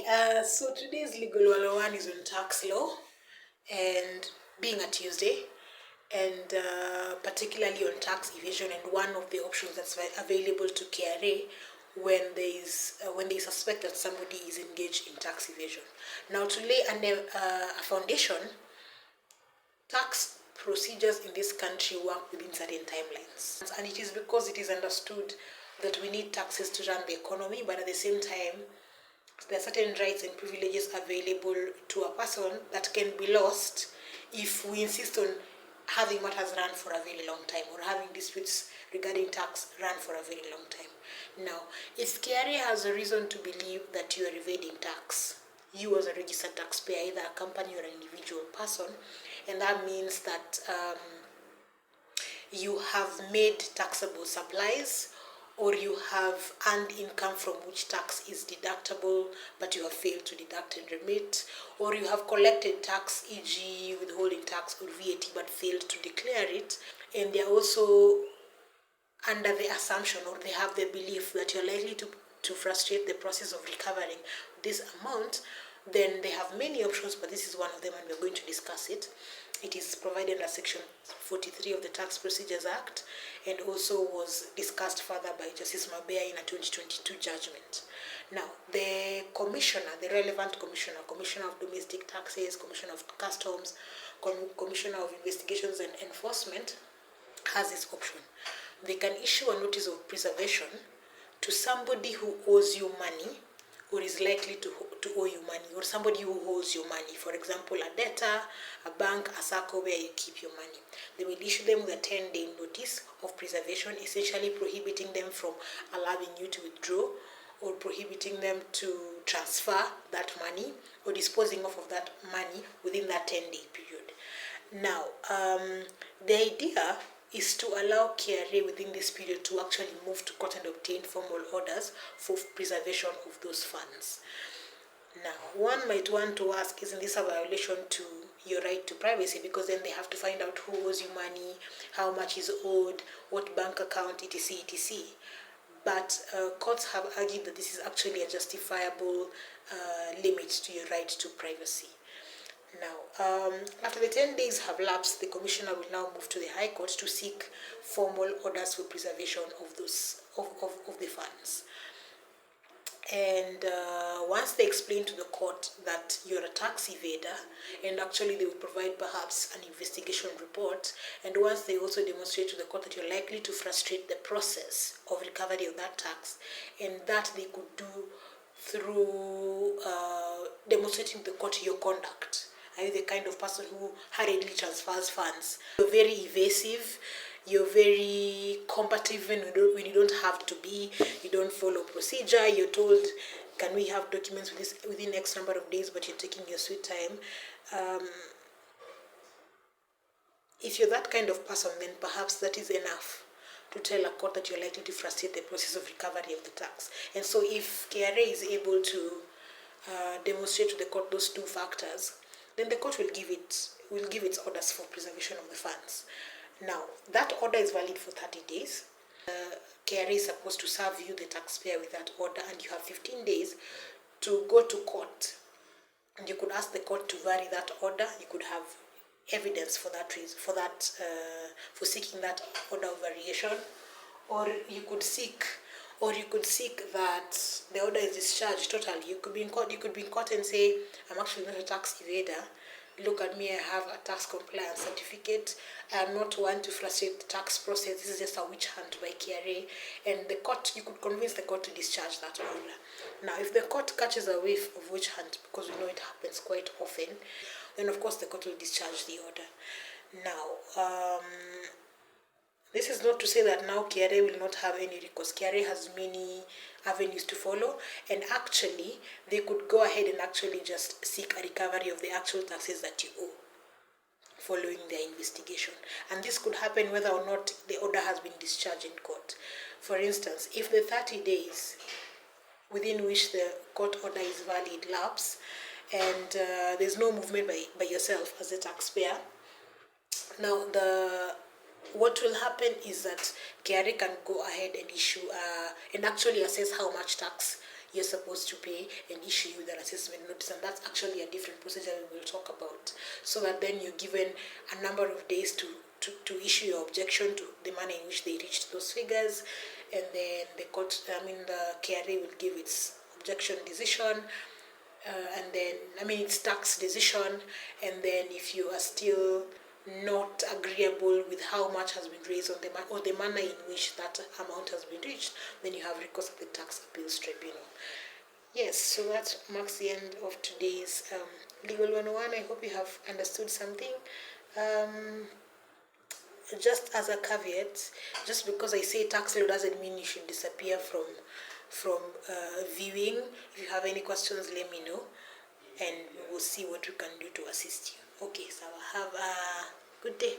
So today's Legal 101 is on tax law, and being a Tuesday, and particularly on tax evasion, and one of the options that's available to KRA when they suspect that somebody is engaged in tax evasion. Now, to lay a foundation, tax procedures in this country work within certain timelines, and it is because it is understood that we need taxes to run the economy, but at the same time there are certain rights and privileges available to a person that can be lost if we insist on having matters run for a very long time, or having disputes regarding tax run for a very long time. Now, if KRA has a reason to believe that you are evading tax, you as a registered taxpayer, either a company or an individual person, and that means that you have made taxable supplies, or you have earned income from which tax is deductible, but you have failed to deduct and remit, or you have collected tax, e.g. withholding tax or VAT, but failed to declare it, and they are also under the assumption, or they have the belief, that you're likely to frustrate the process of recovering this amount, then they have many options, but this is one of them, and we're going to discuss it. It is provided under Section 43 of the Tax Procedures Act, and also was discussed further by Justice Mabea in a 2022 judgment. Now, the commissioner, the relevant commissioner, Commissioner of Domestic Taxes, Commissioner of Customs, Commissioner of Investigations and Enforcement, has this option. They can issue a notice of preservation to somebody who owes you money, or is likely to owe you money, or somebody who owes you money. For example, a debtor, a bank, a SACCO where you keep your money. They will issue them with a 10-day notice of preservation, essentially prohibiting them from allowing you to withdraw, or prohibiting them to transfer that money, or disposing of that money within that 10-day period. Now, the idea is to allow KRA within this period to actually move to court and obtain formal orders for preservation of those funds. Now, one might want to ask, isn't this a violation to your right to privacy? Because then they have to find out who owes you money, how much is owed, what bank account, etc., etc. But courts have argued that this is actually a justifiable limit to your right to privacy. Now, after the 10 days have lapsed, the commissioner will now move to the High Court to seek formal orders for preservation of the funds. And once they explain to the court that you're a tax evader, and actually they will provide perhaps an investigation report, and once they also demonstrate to the court that you're likely to frustrate the process of recovery of that tax, and that they could do through demonstrating to the court your conduct. Are you the kind of person who hurriedly transfers funds? You're very evasive, you're very combative when you don't have to be, you don't follow procedure, you're told, can we have documents within X number of days, but you're taking your sweet time. If you're that kind of person, then perhaps that is enough to tell a court that you're likely to frustrate the process of recovery of the tax. And so if KRA is able to demonstrate to the court those two factors, then the court will give its orders for preservation of the funds. Now, that order is valid for 30 days. KRA is supposed to serve you, the taxpayer, with that order, and you have 15 days to go to court. And you could ask the court to vary that order. You could have evidence for that reason, for seeking that order of variation, or you could seek that the order is discharged totally. You could be in court and say, I'm actually not a tax evader. Look at me, I have a tax compliance certificate. I am not one to frustrate the tax process. This is just a witch hunt by KRA. And you could convince the court to discharge that order. Now, if the court catches a whiff of witch hunt, because we know it happens quite often, then of course the court will discharge the order. Now, this is not to say that now KRA will not have any recourse. KRA has many avenues to follow, and actually they could go ahead and actually just seek a recovery of the actual taxes that you owe following their investigation. And this could happen whether or not the order has been discharged in court. For instance, if the 30 days within which the court order is valid lapse, and there's no movement by yourself as a taxpayer, now what will happen is that KRA can go ahead and issue and actually assess how much tax you're supposed to pay and issue you that assessment notice, and that's actually a different procedure we will talk about. So that then you're given a number of days to issue your objection to the manner in which they reached those figures, and then the KRA will give its objection decision, and then it's tax decision, and then if you are still not agreeable with how much has been raised on or the manner in which that amount has been reached, then you have recourse at the tax appeals tribunal. Yes, so that marks the end of today's Legal 101. I hope you have understood something. Just as a caveat, just because I say tax law doesn't mean you should disappear from viewing. If you have any questions, let me know, and we will see what we can do to assist you. Okay, so have a good day.